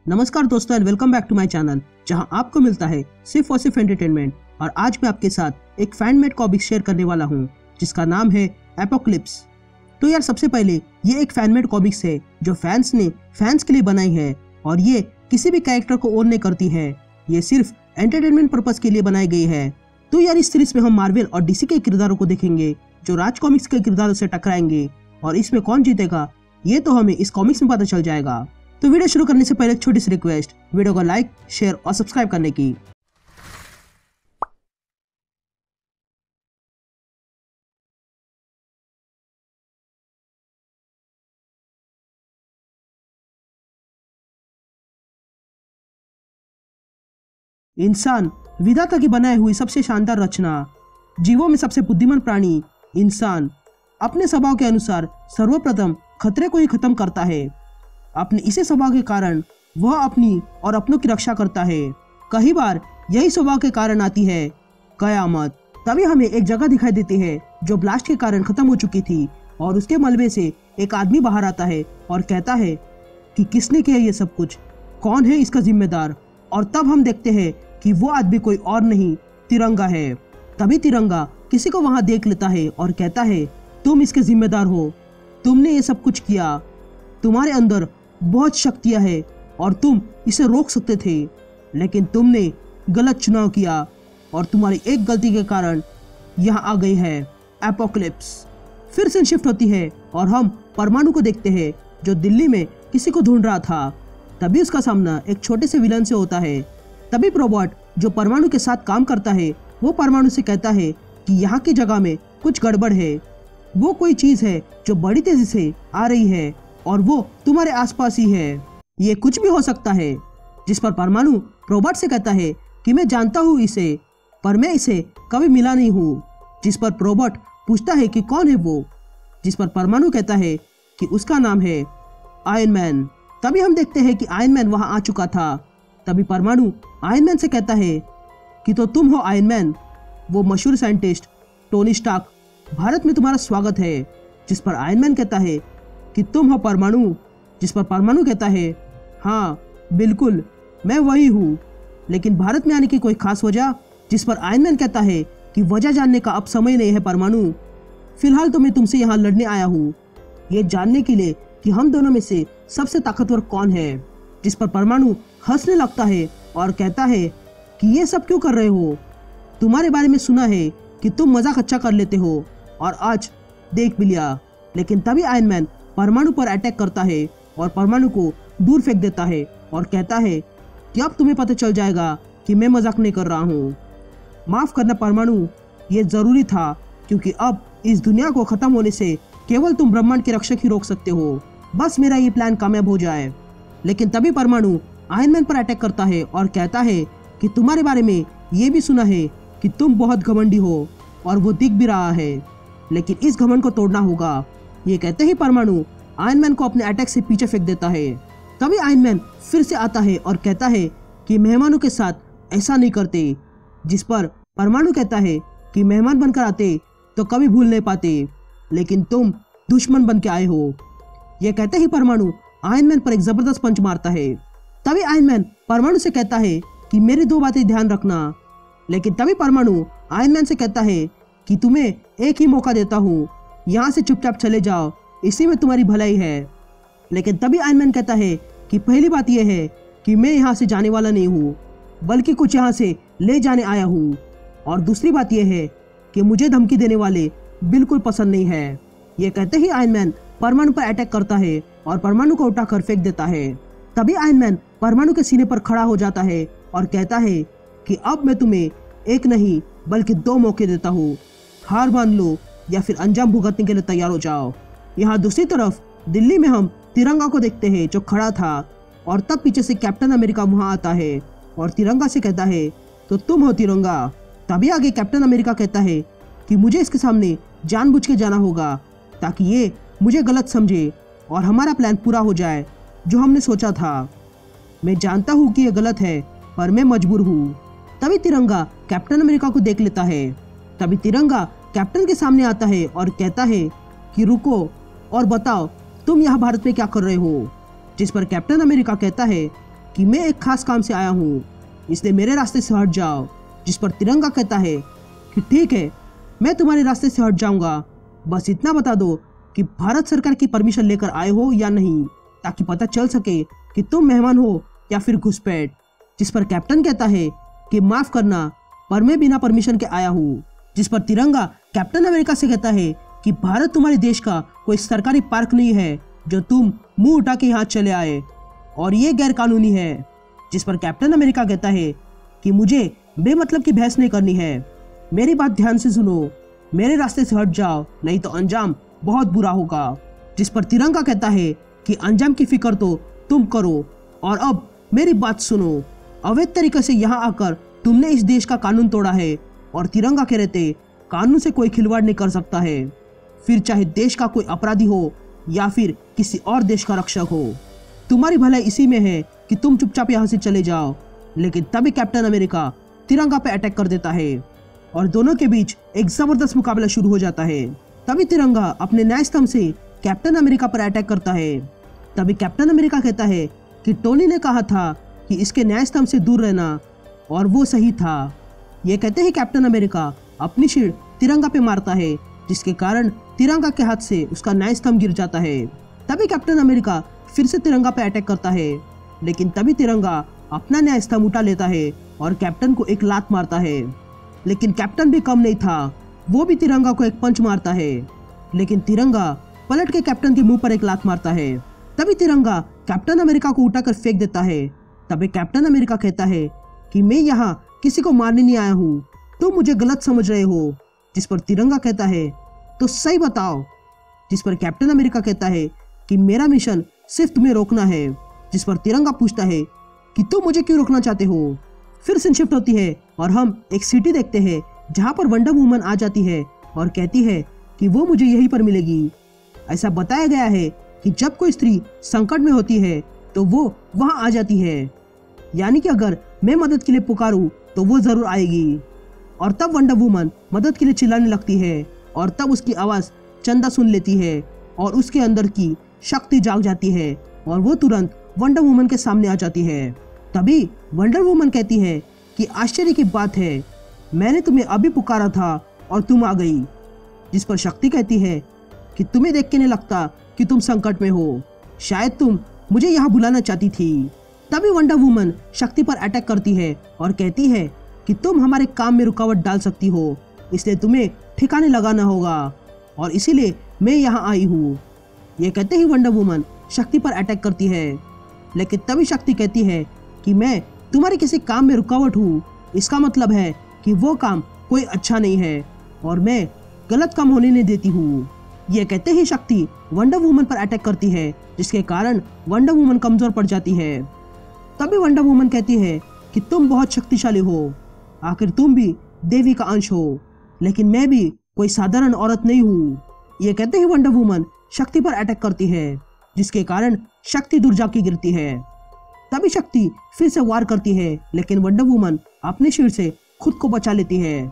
नमस्कार दोस्तों and welcome back to my channel, जहां आपको मिलता है सिर्फ और सिर्फ एंटरटेनमेंट। और आज मैं आपके साथ एक फैन मेड कॉमिक शेयर करने वाला हूं जिसका नाम है एपोक्लिप्स। तो यार सबसे पहले ये एक फैन मेड कॉमिक्स है जो फैंस ने फैंस के लिए बनाई है और ये किसी भी कैरेक्टर को ओन नहीं करती है। ये सिर्फ एंटरटेनमेंट पर्पस के लिए बनाई गई है। तो यार इस सीरीज में हम मार्वल और डीसी के किरदारों को देखेंगे जो राज कॉमिक्स के किरदारों से टकराएंगे और इसमें कौन जीतेगा ये तो हमें इस कॉमिक्स में पता चल जाएगा। तो वीडियो शुरू करने से पहले एक छोटी सी रिक्वेस्ट, वीडियो को लाइक, शेयर और सब्सक्राइब करने की। इंसान विधाता की बनाई हुई सबसे शानदार रचना, जीवों में सबसे बुद्धिमान प्राणी। इंसान अपने स्वभाव के अनुसार सर्वप्रथम खतरे को ही खत्म करता है। अपने इसी स्वभाव के कारण वह अपनी और अपनों की रक्षा करता है। कई बार यही स्वभाव के कारण आती है कयामत। तभी हमें एक जगह दिखाई देती है जो ब्लास्ट के कारण खत्म हो चुकी थी और उसके मलबे से एक आदमी बाहर आता है और कहता है कि किसने किया ये सब कुछ, कौन है इसका जिम्मेदार। और तब हम देखते हैं कि वो आदमी कोई और नहीं, तिरंगा है। तभी तिरंगा किसी को वहां देख लेता है और कहता है तुम इसके जिम्मेदार हो, तुमने ये सब कुछ किया, तुम्हारे अंदर बहुत शक्तियां है और तुम इसे रोक सकते थे, लेकिन तुमने गलत चुनाव किया और तुम्हारी एक गलती के कारण यहाँ आ गई है एपोक्लिप्स। फिर से शिफ्ट होती है और हम परमाणु को देखते हैं जो दिल्ली में किसी को ढूंढ रहा था। तभी उसका सामना एक छोटे से विलन से होता है। तभी प्रोबॉट जो परमाणु के साथ काम करता है वो परमाणु से कहता है कि यहाँ की जगह में कुछ गड़बड़ है, वो कोई चीज है जो बड़ी तेजी से आ रही है और वो तुम्हारे आसपास ही है, ये कुछ भी हो सकता है। जिस पर परमाणु प्रोबॉट से कहता है कि मैं जानता हूँ इसे, पर मैं इसे कभी मिला नहीं हूँ। जिस पर प्रोबॉट पूछता है कि कौन है वो, जिस पर परमाणु कहता है कि उसका नाम है आयरन मैन। तभी हम देखते हैं कि आयरन मैन वहां आ चुका था। तभी परमाणु आयरन मैन से कहता है कि तो तुम हो आयरन मैन, वो मशहूर साइंटिस्ट टोनी स्टार्क, भारत में तुम्हारा स्वागत है। जिस पर आयरन मैन कहता है कि तुम हो परमाणु। जिस पर परमाणु कहता है हाँ बिल्कुल मैं वही हूँ, लेकिन भारत में आने की कोई खास वजह। जिस पर आयरन मैन कहता है कि वजह जानने का अब समय नहीं है परमाणु, फिलहाल तो मैं तुमसे यहाँ लड़ने आया हूँ, ये जानने के लिए कि हम दोनों में से सबसे ताकतवर कौन है। जिस पर परमाणु हंसने लगता है और कहता है कि ये सब क्यों कर रहे हो, तुम्हारे बारे में सुना है कि तुम मजाक अच्छा कर लेते हो और आज देख भी लिया। लेकिन तभी आयरन मैन परमाणु पर अटैक करता है और परमाणु को दूर फेंक देता है और कहता है कि अब तुम्हें पता चल जाएगा कि मैं मजाक नहीं कर रहा हूँ। माफ करना परमाणु, ये जरूरी था क्योंकि अब इस दुनिया को खत्म होने से केवल तुम ब्रह्मांड के रक्षक ही रोक सकते हो, बस मेरा ये प्लान कामयाब हो जाए। लेकिन तभी परमाणु आयरन मैन पर अटैक करता है और कहता है कि तुम्हारे बारे में ये भी सुना है कि तुम बहुत घमंडी हो और वो दिख भी रहा है, लेकिन इस घमंड को तोड़ना होगा। ये कहते ही परमाणु आयरन मैन को अपने अटैक से पीछे फेंक देता है। तभी आयरन मैन फिर से आता है और कहता है कि मेहमानों के साथ ऐसा नहीं करते। जिस पर परमाणु कहता है कि मेहमान बनकर आते तो कभी भूल नहीं पाते, लेकिन तुम दुश्मन बन के आए हो। यह कहते ही परमाणु आयरन मैन पर एक जबरदस्त पंच मारता है। तभी आयरन मैन परमाणु से कहता है कि मेरी दो बातें ध्यान रखना। लेकिन तभी परमाणु आयरन मैन से कहता है कि तुम्हें एक ही मौका देता हूँ, यहाँ से चुपचाप चले जाओ, इसी में तुम्हारी भलाई है। लेकिन तभी आयरन मैन कहता है कि पहली बात यह है कि मैं यहाँ से जाने वाला नहीं हूँ, बल्कि कुछ यहाँ से ले जाने आया हूँ। और दूसरी बात यह है कि मुझे धमकी देने वाले बिल्कुल पसंद नहीं है। ये कहते ही आयरन मैन परमाणु पर अटैक करता है और परमाणु को उठाकर फेंक देता है। तभी आयरन मैन परमाणु के सीने पर खड़ा हो जाता है और कहता है कि अब मैं तुम्हें एक नहीं बल्कि दो मौके देता हूँ, हार मान लो या फिर अंजाम भुगतने के लिए तैयार हो जाओ। यहाँ दूसरी तरफ दिल्ली में हम तिरंगा को देखते हैं जो खड़ा था और तब पीछे से कैप्टन अमेरिका वहां आता है और तिरंगा से कहता है तो तुम हो तिरंगा। तभी आगे कैप्टन अमेरिका कहता है कि मुझे इसके सामने जानबूझ के जाना होगा ताकि ये मुझे गलत समझे और हमारा प्लान पूरा हो जाए जो हमने सोचा था। मैं जानता हूँ कि यह गलत है पर मैं मजबूर हूँ। तभी तिरंगा कैप्टन अमेरिका को देख लेता है। तभी तिरंगा कैप्टन के सामने आता है और कहता है कि रुको और बताओ तुम यहाँ भारत में क्या कर रहे हो। जिस पर कैप्टन अमेरिका कहता है कि मैं एक खास काम से आया हूँ, इसलिए मेरे रास्ते से हट जाओ। जिस पर तिरंगा कहता है कि ठीक है, मैं तुम्हारे रास्ते से हट जाऊंगा, बस इतना बता दो कि भारत सरकार की परमिशन लेकर आए हो या नहीं, ताकि पता चल सके कि तुम मेहमान हो या फिर घुसपैठ। जिस पर कैप्टन कहता है कि माफ करना, पर मैं बिना परमिशन के आया हूँ। जिस पर तिरंगा कैप्टन अमेरिका से कहता है कि भारत तुम्हारे देश का कोई सरकारी पार्क नहीं है जो तुम मुंह उठा के यहाँ चले आए, और ये गैर कानूनी है। जिस पर कैप्टन अमेरिका कहता है कि मुझे बेमतलब की बहस नहीं करनी है, मेरी बात ध्यान से सुनो, मेरे रास्ते से हट जाओ, नहीं तो अंजाम बहुत बुरा होगा। जिस पर तिरंगा कहता है कि अंजाम की फिक्र तो तुम करो, और अब मेरी बात सुनो, अवैध तरीके से यहाँ आकर तुमने इस देश का कानून तोड़ा है, और तिरंगा के रहते कानून से कोई खिलवाड़ नहीं कर सकता है, फिर चाहे देश का कोई अपराधी हो या फिर किसी और देश का रक्षक हो। तुम्हारी भलाई इसी में है कि तुम चुपचाप यहाँ से चले जाओ। लेकिन तभी कैप्टन अमेरिका तिरंगा पे अटैक कर देता है और दोनों के बीच एक जबरदस्त मुकाबला शुरू हो जाता है। तभी तिरंगा अपने न्याय स्तंभ से कैप्टन अमेरिका पर अटैक करता है। तभी कैप्टन अमेरिका कहता है कि टोनी ने कहा था कि इसके न्याय स्तंभ से दूर रहना, और वो सही था। ये कहते ही कैप्टन अमेरिका अपनी शील्ड तिरंगा पे मारता है, जिसके कारण तिरंगा के हाथ से उसका न्याय स्तंभ गिर जाता है। तभी कैप्टन अमेरिका फिर से तिरंगा पे अटैक करता है, लेकिन तभी तिरंगा अपना न्याय स्तंभ उठा लेता है और कैप्टन को एक लात मारता है। लेकिन कैप्टन भी कम नहीं था, वो भी तिरंगा को एक पंच मारता है, लेकिन तिरंगा पलट के कैप्टन के मुंह पर एक लात मारता है। तभी तिरंगा कैप्टन अमेरिका को उठाकर फेंक देता है। तभी कैप्टन अमेरिका कहता है कि मैं यहाँ किसी को मारने नहीं आया हूँ, तुम मुझे गलत समझ रहे हो। जिस पर तिरंगा कहता है तो सही बताओ। जिस पर कैप्टन अमेरिका कहता है कि मेरा मिशन सिर्फ तुम्हें रोकना है। जिस पर तिरंगा पूछता है कि तुम मुझे क्यों रोकना चाहते हो। फिर सीन शिफ्ट होती है और हम एक सिटी देखते हैं जहाँ पर वंडर वुमन आ जाती है और कहती है कि वो मुझे यहीं पर मिलेगी। ऐसा बताया गया है कि जब कोई स्त्री संकट में होती है तो वो वहाँ आ जाती है, यानी कि अगर मैं मदद के लिए पुकारूं तो वो जरूर आएगी। और तब वंडर वुमन मदद के लिए चिल्लाने लगती है और तब उसकी आवाज़ चंदा सुन लेती है और उसके अंदर की शक्ति जाग जाती है और वो तुरंत वंडर वुमन के सामने आ जाती है। तभी वंडर वुमन कहती है कि आश्चर्य की बात है, मैंने तुम्हें अभी पुकारा था और तुम आ गई। जिस पर शक्ति कहती है कि तुम्हें देख के नहीं लगता कि तुम संकट में हो, शायद तुम मुझे यहाँ बुलाना चाहती थी। तभी वंडर वुमन शक्ति पर अटैक करती है और कहती है कि तुम हमारे काम में रुकावट डाल सकती हो, इसलिए तुम्हें ठिकाने लगाना होगा और इसीलिए मैं यहाँ आई हूँ। ये कहते ही वंडर वुमन शक्ति पर अटैक करती है, लेकिन तभी शक्ति कहती है कि मैं तुम्हारे किसी काम में रुकावट हूँ, इसका मतलब है कि वो काम कोई अच्छा नहीं है और मैं गलत काम होने नहीं देती हूँ। ये कहते ही शक्ति वंडर वुमन पर अटैक करती है, जिसके कारण वंडर वुमन कमजोर पड़ जाती है। तभी वंडर वुमन कहती है कि तुम बहुत शक्तिशाली हो, आखिर तुम भी देवी का अंश हो, लेकिन मैं भी कोई साधारण औरत नहीं हूँ। ये कहते ही वंडर वुमन शक्ति पर अटैक करती है, जिसके कारण शक्ति दूर जाके गिरती है। तभी शक्ति फिर से वार करती है, लेकिन वंडर वुमन अपने शील्ड से खुद को बचा लेती है।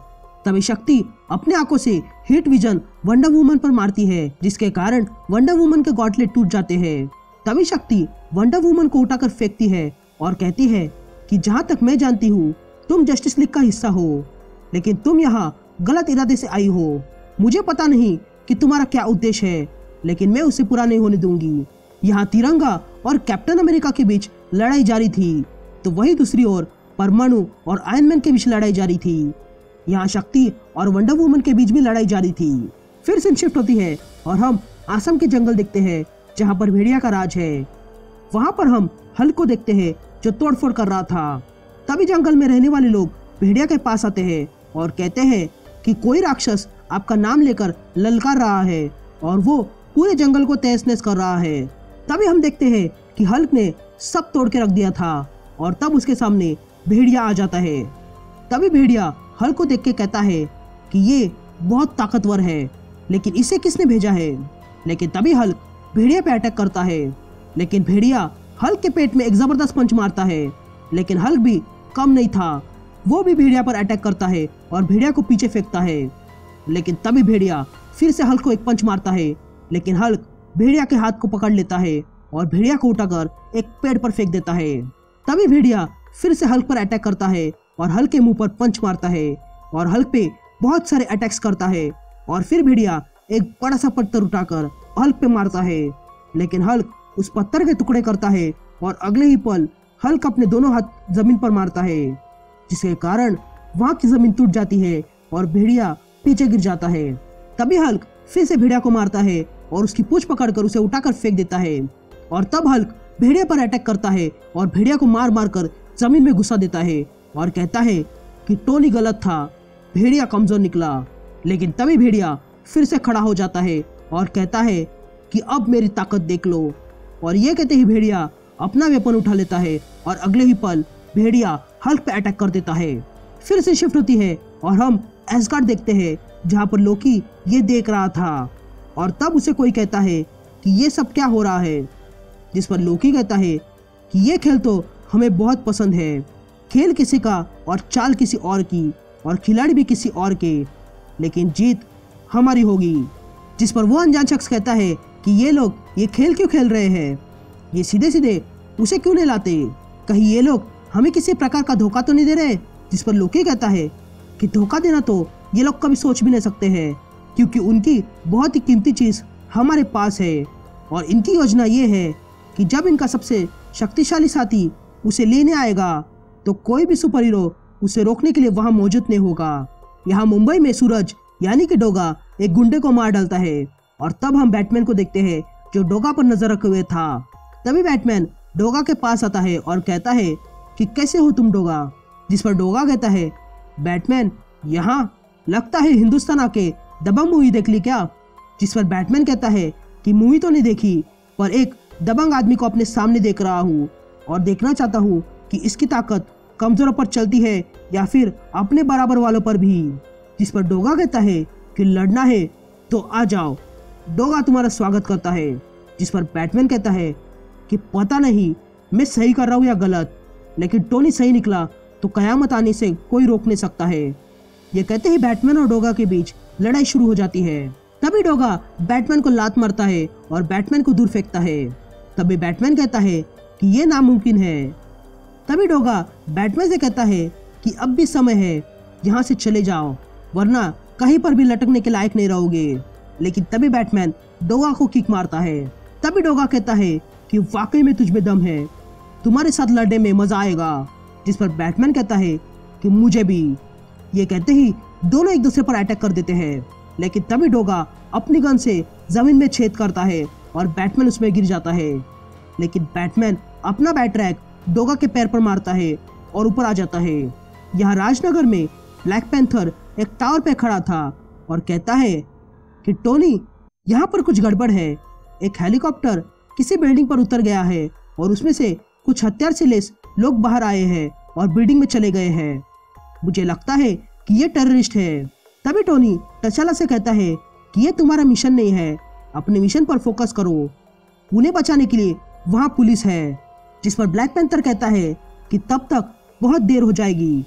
तभी शक्ति अपने आंखों से हीट विजन वंडर वुमन पर मारती है, जिसके कारण वंडर वुमन के गॉटलेट टूट जाते हैं। तभी शक्ति वंडर वुमन को उठाकर फेंकती है और कहती है कि जहां तक मैं जानती हूँ तुम जस्टिस लीग का हिस्सा हो, लेकिन तुम यहाँ गलत इरादे से आई हो। मुझे पता नहीं कि तुम्हारा क्या उद्देश्य है, लेकिन मैं उसे पूरा नहीं होने दूंगी। यहाँ तिरंगा और कैप्टन अमेरिका के बीच लड़ाई जारी थी, तो वही दूसरी ओर परमाणु और आयरन मैन के बीच लड़ाई जारी थी। यहाँ शक्ति और वंडर वुमन के बीच भी लड़ाई जारी थी। फिर सीन शिफ्ट होती है और हम आसम के जंगल देखते हैं जहाँ पर भेड़िया का राज है। वहाँ पर हम हल्क को देखते हैं जो तोड़फोड़ कर रहा था। तभी जंगल में रहने वाले लोग भेड़िया के पास आते हैं और कहते हैं कि कोई राक्षस आपका नाम लेकर ललकार रहा है और वो पूरे जंगल को तहस नहस कर रहा है। तभी हम देखते हैं कि हल्क ने सब तोड़ के रख दिया था और तब उसके सामने भेड़िया आ जाता है। तभी भेड़िया हल्क को देख के कहता है कि ये बहुत ताकतवर है, लेकिन इसे किसने भेजा है। लेकिन तभी हल्क भेड़िया पे अटैक करता है, लेकिन भेड़िया हल्क के पेट में एक जबरदस्त पंच मारता है। लेकिन हल्क भी कम नहीं था, वो भी भेड़िया पर अटैक करता है और भेड़िया को पीछे फेंकता है। लेकिन तभी भेड़िया फिर से हल्क को एक पंच मारता है, लेकिन हल्क भेड़िया के हाथ को पकड़ लेता है और भेड़िया को उठाकर एक पेड़ पर फेंक देता है। तभी भेड़िया फिर से हल्क पर अटैक करता है और हल्क के मुंह पर पंच मारता है और हल्क पे बहुत सारे अटैक्स करता है और फिर भेड़िया एक बड़ा सा पत्थर उठाकर हल्क पे मारता है, लेकिन हल्क उस पत्थर के टुकड़े करता है और अगले ही पल हल्क अपने दोनों हाथ जमीन पर मारता है, जिसके कारण वहां की जमीन टूट जाती है और भेड़िया पीछे गिर जाता है। तभी हल्क फिर से भेड़िया को मारता है और उसकी पूंछ पकड़कर उसे उठाकर फेंक देता है और तब हल्क भेड़िया पर अटैक करता है और भेड़िया को मार मार कर जमीन में घुसा देता है और कहता है कि टोनी गलत था, भेड़िया कमजोर निकला। लेकिन तभी भेड़िया फिर से खड़ा हो जाता है और कहता है कि अब मेरी ताकत देख लो, और ये कहते ही भेड़िया अपना वेपन उठा लेता है और अगले ही पल भेड़िया हल्क पे अटैक कर देता है। फिर से शिफ्ट होती है और हम एस्गार्ड देखते हैं जहाँ पर लोकी ये देख रहा था और तब उसे कोई कहता है कि ये सब क्या हो रहा है, जिस पर लोकी कहता है कि ये खेल तो हमें बहुत पसंद है, खेल किसी का और चाल किसी और की और खिलाड़ी भी किसी और के, लेकिन जीत हमारी होगी। जिस पर वो अनजान शख्स कहता है कि ये लोग ये खेल क्यों खेल रहे हैं, ये सीधे सीधे उसे क्यों नहीं लाते, कहीं ये लोग हमें किसी प्रकार का धोखा तो नहीं दे रहे। जिस पर लोकी कहता है कि धोखा देना तो ये लोग कभी सोच भी नहीं सकते हैं, क्योंकि उनकी बहुत ही कीमती चीज हमारे पास है और इनकी योजना ये है कि जब इनका सबसे शक्तिशाली साथी उसे लेने आएगा तो कोई भी सुपर हीरो उसे रोकने के लिए वहां मौजूद नहीं होगा। यहाँ मुंबई में सूरज यानी कि डोगा एक गुंडे को मार डालता है और तब हम बैटमैन को देखते हैं जो डोगा पर नजर रखे हुए था। तभी बैटमैन डोगा के पास आता है और कहता है कि कैसे हो तुम डोगा, जिस पर डोगा कहता है बैटमैन यहाँ लगता है हिंदुस्तान आके दबंग मूवी देख ली क्या, जिस पर बैटमैन कहता है कि मूवी तो नहीं देखी पर एक दबंग आदमी को अपने सामने देख रहा हूँ और देखना चाहता हूँ कि इसकी ताकत कमजोरों पर चलती है या फिर अपने बराबर वालों पर भी। जिस पर डोगा कहता है कि लड़ना है तो आ जाओ, डोगा तुम्हारा स्वागत करता है। जिस पर बैटमैन कहता है कि पता नहीं मैं सही कर रहा हूँ या गलत, लेकिन टोनी सही निकला तो कयामत आने से कोई रोक नहीं सकता है। ये कहते ही बैटमैन और डोगा के बीच लड़ाई शुरू हो जाती है। तभी डोगा बैटमैन को लात मारता है और बैटमैन को दूर फेंकता है। तभी बैटमैन कहता है कि ये नामुमकिन है। तभी डोगा बैटमैन से कहता है कि अब भी समय है, यहाँ से चले जाओ वरना कहीं पर भी लटकने के लायक नहीं रहोगे। लेकिन तभी बैटमैन डोगा को किक मारता है। तभी डोगा कहता है कि वाकई में तुझ में दम है, तुम्हारे साथ लड़ने में मजा आएगा। जिस पर बैटमैन कहता है कि मुझे भी। ये कहते ही दोनों एक दूसरे पर अटैक कर देते हैं, लेकिन तभी डोगा अपनी गन से जमीन में छेद करता है और बैटमैन उसमें गिर जाता है। लेकिन बैटमैन अपना बैटरैक डोगा के पैर पर मारता है और ऊपर आ जाता है। यहाँ राजनगर में ब्लैक पैंथर एक टावर पे खड़ा था और कहता है कि टोनी यहाँ पर कुछ गड़बड़ है, एक हेलीकॉप्टर किसी बिल्डिंग पर उतर गया है और उसमें से कुछ हथियार से लेस लोग बाहर आए हैं और बिल्डिंग में चले गए हैं, मुझे लगता है कि ये टेररिस्ट है। तभी टोनी तचाला से कहता है कि ये तुम्हारा मिशन नहीं है, अपने मिशन पर फोकस करो, उन्हें बचाने के लिए वहाँ पुलिस है। जिस पर ब्लैक पैंथर कहता है कि तब तक बहुत देर हो जाएगी।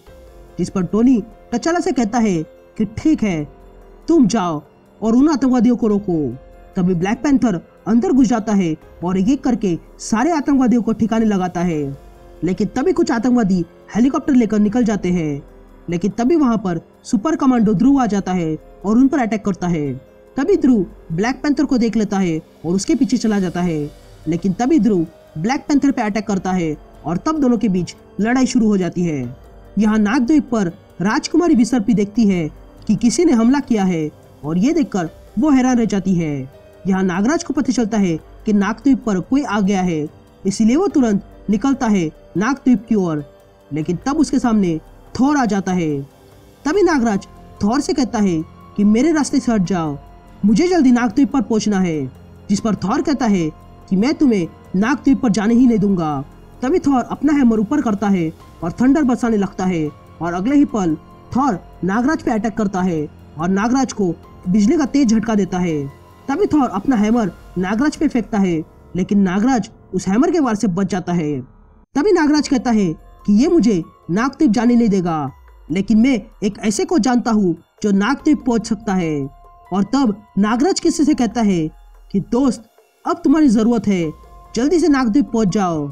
जिस पर टोनी तचाला से कहता है कि ठीक है, तुम जाओ और उन आतंकवादियों को रोको। तभी ब्लैक पैंथर अंदर घुस जाता है और एक एक करके सारे आतंकवादियों को ठिकाने लगाता है। लेकिन तभी कुछ आतंकवादी हेलीकॉप्टर लेकर निकल जाते हैं, लेकिन तभी वहां पर सुपर कमांडो ध्रुव आ जाता है और उन पर अटैक करता है। तभी ध्रुव ब्लैक पैंथर को देख लेता है और उसके पीछे चला जाता है, लेकिन तभी ध्रुव ब्लैक पैंथर पे अटैक करता है और तब दोनों के बीच लड़ाई शुरू हो जाती है। यहाँ नागद्वीप पर राजकुमारी विसर्पी देखती है कि किसी ने हमला किया है और ये देखकर वो हैरान रह जाती है। यहाँ नागराज को पता चलता है कि नागद्वीप पर कोई आ गया है, इसीलिए वो तुरंत निकलता है नागद्वीप की ओर, लेकिन तब उसके सामने थोर आ जाता है। तभी नागराज थोर से कहता है कि मेरे रास्ते से हट जाओ, मुझे जल्दी नागद्वीप पर पहुंचना है। जिस पर थोर कहता है कि मैं तुम्हें नागद्वीप पर जाने ही नहीं दूंगा। तभी थोर अपना हैमर ऊपर करता है और थंडर बरसाने लगता है और अगले ही पल थोर नागराज पे अटैक करता है और नागराज को बिजली का तेज झटका देता है। तभी थोर अपना हैमर नागराज पे फेंकता है, लेकिन नागराज उस हैमर के वार से बच जाता है। तभी नागराज कहता है कि ये मुझे नागद्वीप जाने नहीं देगा, लेकिन मैं एक ऐसे को जानता हूँ जो नागद्वीप पहुंच सकता है। और तब नागराज किसी से कहता है कि दोस्त अब तुम्हारी जरूरत है, जल्दी से नागद्वीप पहुंच जाओ।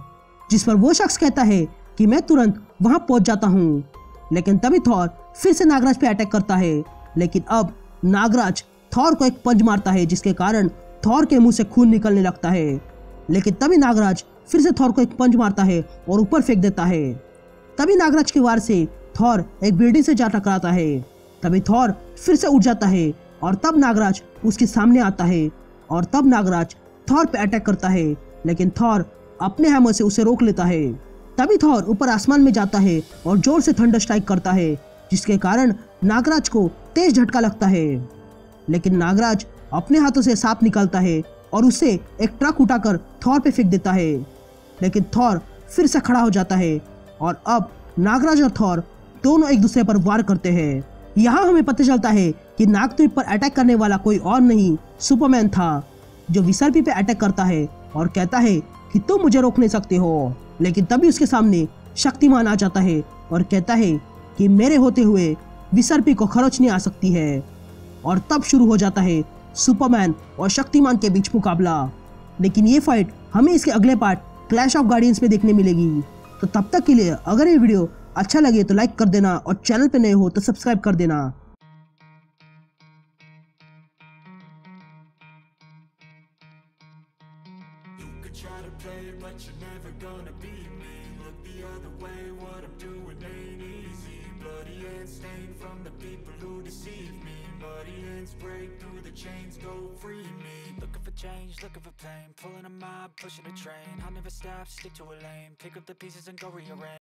जिस पर वो शख्स कहता है कि मैं तुरंत वहां पहुंच जाता हूं। लेकिन तभी थॉर फिर से नागराज पे अटैक करता है, लेकिन अब नागराज थॉर को एक पंच मारता है जिसके कारण थॉर के मुंह से खून निकलने लगता है। लेकिन तभी नागराज फिर से थॉर को एक पंच मारता है और ऊपर फेंक देता है। तभी नागराज के वार से थॉर एक बिल्डिंग से जा टकराता है। तभी थॉर फिर से उठ जाता है और तब नागराज उसके सामने आता है और तब नागराज थॉर पे अटैक करता है, लेकिन थॉर अपने हैमर से उसे रोक लेता है। तभी थॉर ऊपर आसमान में जाता है और जोर से थंडर स्ट्राइक करता है, जिसके कारण नागराज को तेज झटका लगता है। लेकिन नागराज अपने हाथों से सांप निकालता है और उसे एक ट्रक उठाकर थॉर पे फेंक देता है। लेकिन थॉर फिर से खड़ा हो जाता है और अब नागराज और थॉर दोनों एक दूसरे पर वार करते हैं। यहाँ हमें पता चलता है कि नागद्वीप पर अटैक करने वाला कोई और नहीं सुपरमैन था, जो विसर्पी पे अटैक करता है और कहता है कि तुम मुझे रोक नहीं सकते हो। लेकिन तभी उसके सामने शक्तिमान आ जाता है और कहता है कि मेरे होते हुए विसर्पी को खरोच नहीं आ सकती है। और तब शुरू हो जाता है सुपरमैन और शक्तिमान के बीच मुकाबला। लेकिन ये फाइट हमें इसके अगले पार्ट क्लैश ऑफ गार्डियंस में देखने मिलेगी। तो तब तक के लिए अगर ये वीडियो अच्छा लगे तो लाइक कर देना और चैनल पे नए हो तो सब्सक्राइब कर देना। Try to play, but you're never gonna beat me. Look the other way, what I'm doing ain't easy. Bloody hands stained from the people who deceive me. Muddy hands break through the chains, go free me. Looking for change, looking for pain. Pulling a mob, pushing a train. I'll never stop, stick to a lane. Pick up the pieces and go rearrange.